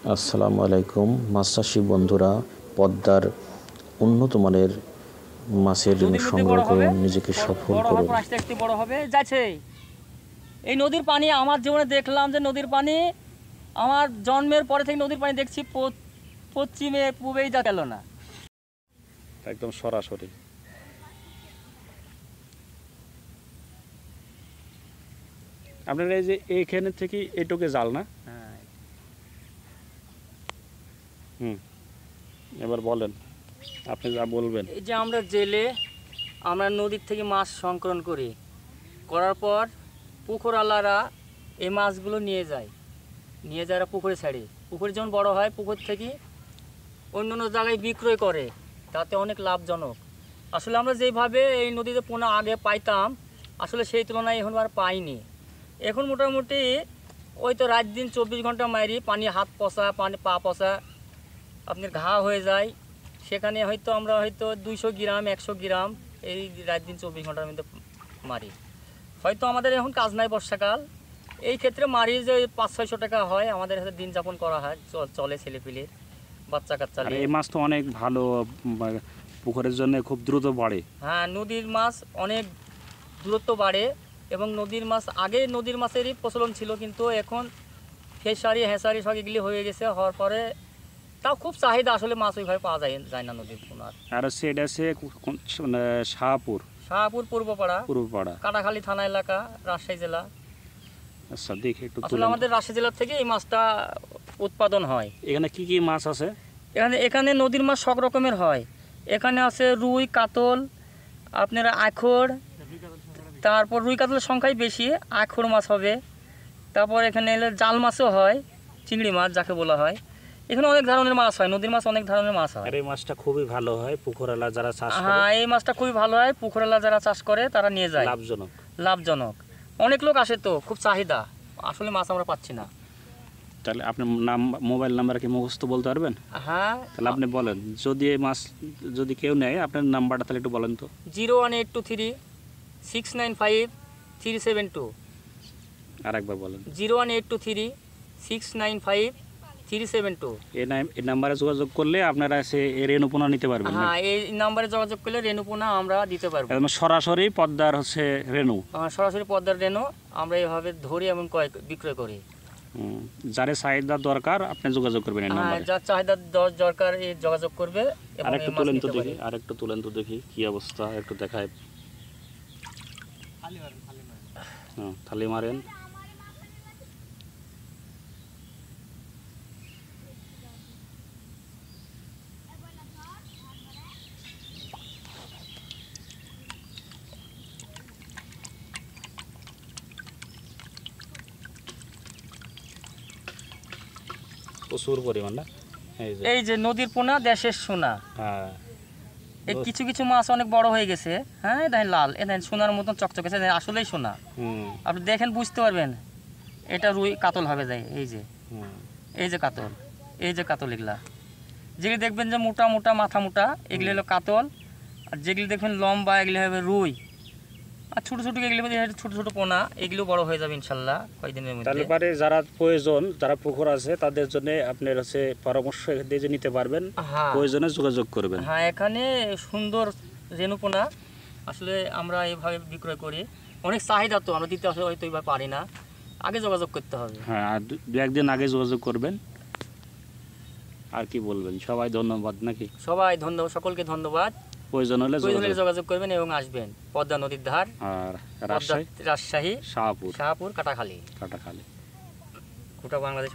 আসসালামু আলাইকুম মাছ চাষি বন্ধুরা, পদ্মার উন্নত মানের মাছের ঋণ সংগ্রহ করুন, নিজেকে সফল করুন। আস্তে আস্তে বড় হবে যাচ্ছে। এই নদীর পানি আমার জীবনে দেখলাম যে নদীর পানি আমার জন্মের পরে থেকে নদীর পানি দেখছি পশ্চিমে পূবেই যা গেল না, একদম সরাসরি। আপনার এই যে এইখানে থেকে এটুকে জাল না? হ্যাঁ। এবার বলেন, আপনি যা বলবেন। এই যে আমরা জেলে আমরা নদীর থেকে মাছ সংকলন করি, করার পর পুকুরওয়ালারা এই মাছগুলো নিয়ে যায় পুকুরে ছাড়ে। পুকুরে যখন বড় হয় পুকুর থেকে অন্য অন্য জায়গায় বিক্রয় করে, তাতে অনেক লাভজনক। আসলে আমরা যেভাবে এই নদীতে পোনা আগে পাইতাম, আসলে সেই তুলনায় এখন আর পাইনি। এখন মোটামুটি ওই তো রাত দিন 24 ঘন্টা মারি, পানি হাত পচা, পানি পা পচা, আপনার ঘা হয়ে যায়। সেখানে হয়তো আমরা 200 গ্রাম 100 গ্রাম এই রাত দিন 24 ঘন্টার মধ্যে মারি। হয়তো আমাদের এখন কাজ নাই, বর্ষাকাল, এই ক্ষেত্রে মারি যে 500-600 টাকা হয়, আমাদের হাতে দিন যাপন করা হয়, চলে ছেলেপিলের বাচ্চা কাচ্চা। এই মাছ তো অনেক ভালো, পুকুরের জন্য খুব দ্রুত বাড়ে। হ্যাঁ, নদীর মাছ অনেক দূরত্ব বাড়ে এবং নদীর মাছ আগে নদীর মাছেরই প্রচলন ছিল, কিন্তু এখন ফেসারি হ্যাঁসারি সব এগুলি হয়ে গেছে, হওয়ার পরে তাও খুব চাহিদা, আসলে মাছ ওইভাবে পাওয়া যায় না নদীর পোনার। আর সেটা আছে শাহপুর পূর্বপাড়া কাটাখালী থানা এলাকা, রাজশাহী জেলা। আচ্ছা, দেখি একটু। আসলে আমাদের রাজশাহী জেলা থেকে এই মাছটা উৎপাদন হয়। এখানে কি কি মাছ আছে? এখানে নদীর মাছ সব রকমের হয়। এখানে আছে রুই, কাতল, আপনার আখর, তারপর রুই কাতলের সংখ্যাই বেশি, আখর মাছ হবে। তারপর এখানে এলে জাল মাছও হয়, চিংড়ি মাছ যাকে বলা হয়। এখানে অনেক ধরনের মাছ হয়, নদীর মাছ অনেক ধরনের মাছ হয়। এই মাছটা খুবই ভালো হয় পুকুরওয়ালা যারা চাষ করে। হ্যাঁ, এই মাছটা খুবই ভালো হয়, পুকুরওয়ালা যারা চাষ করে তারা নিয়ে যায়, লাভজনক। অনেক লোক আসে, তো খুব চাহিদা, আসলে মাছ আমরা পাচ্ছি না। তাহলে আপনি মোবাইল নাম্বার কি মুখস্থ বলতে পারবেন? হ্যাঁ, তাহলে আপনি বলেন, যদি এই মাছ যদি কেউ নেয়, আপনার নাম্বারটা তাহলে একটু বলেন তো। 01823 695 372। আর একবার বলেন। 01823 695 372। এই নাম্বারে যোগাযোগ করলে আপনারা রেণুপোনা নিতে পারবেন। হ্যাঁ, এই নাম্বারে যোগাযোগ করলে রেণুপোনা আমরা দিতে পারবো। সরাসরি পদ্মার রেণু, সরাসরি পদ্মার রেণু আমরা এইভাবে ধরি এবং বিক্রয় করি। যারে চাহিদা দরকার আপনি যোগাযোগ করবেন এই নাম্বারে। যার চাহিদা দরকার এই যোগাযোগ করবে। আরেকটু তুলেন তো দেখি কি অবস্থা, একটু দেখায়। থালি মারেন। প্রচুর পরিমাণ না? এই যে নদীর পোনা, দেশের সোনা। হ্যাঁ, এই কিছু কিছু মাছ অনেক বড় হয়ে গেছে। হ্যাঁ, দেখেন লাল, দেখেন সোনার মতন চকচকে, আসলেই সোনা। আপনি দেখেন বুঝতে পারবেন এটা রুই কাতল হবে। যায় এই যে কাতল, এগুলা যেগুলি দেখবেন যে মোটা মোটা, মাথা মোটা, এগুলি হলো কাতল। আর যেগুলি দেখবেন লম্বা, এগুলি হবে রুই। আর ছোটো ছোটো এগুলি ছোটো ছোটো পোনা, এগুলো বড় হয়ে যাবে ইনশাল্লাহ কয়েকদিনের মধ্যে। তারপরে যারা প্রয়োজন, যারা পুকুর আছে তাদের জন্য আপনার পরামর্শ দিয়ে নিতে পারবেন, প্রয়োজনে যোগাযোগ করবেন। হ্যাঁ, এখানে সুন্দর রেণুপোনা আসলে আমরা এইভাবে বিক্রয় করি। অনেক চাহিদা, তো আমরা দিতে আসলে হয়তো এইভাবে পারি না, আগে যোগাযোগ করতে হবে। হ্যাঁ, আর 2-1 দিন আগে যোগাযোগ করবেন। আর কি বলবেন? সবাই ধন্যবাদ নাকি? সবাই ধন্যবাদ, সকলকে ধন্যবাদ। প্রয়োজন হলে যোগাযোগ করবেন এবং আসবেন। পদ্মা নদীর ধার, আর রাজশাহী, শাহপুর, কাটাখালী। গোটা বাংলাদেশ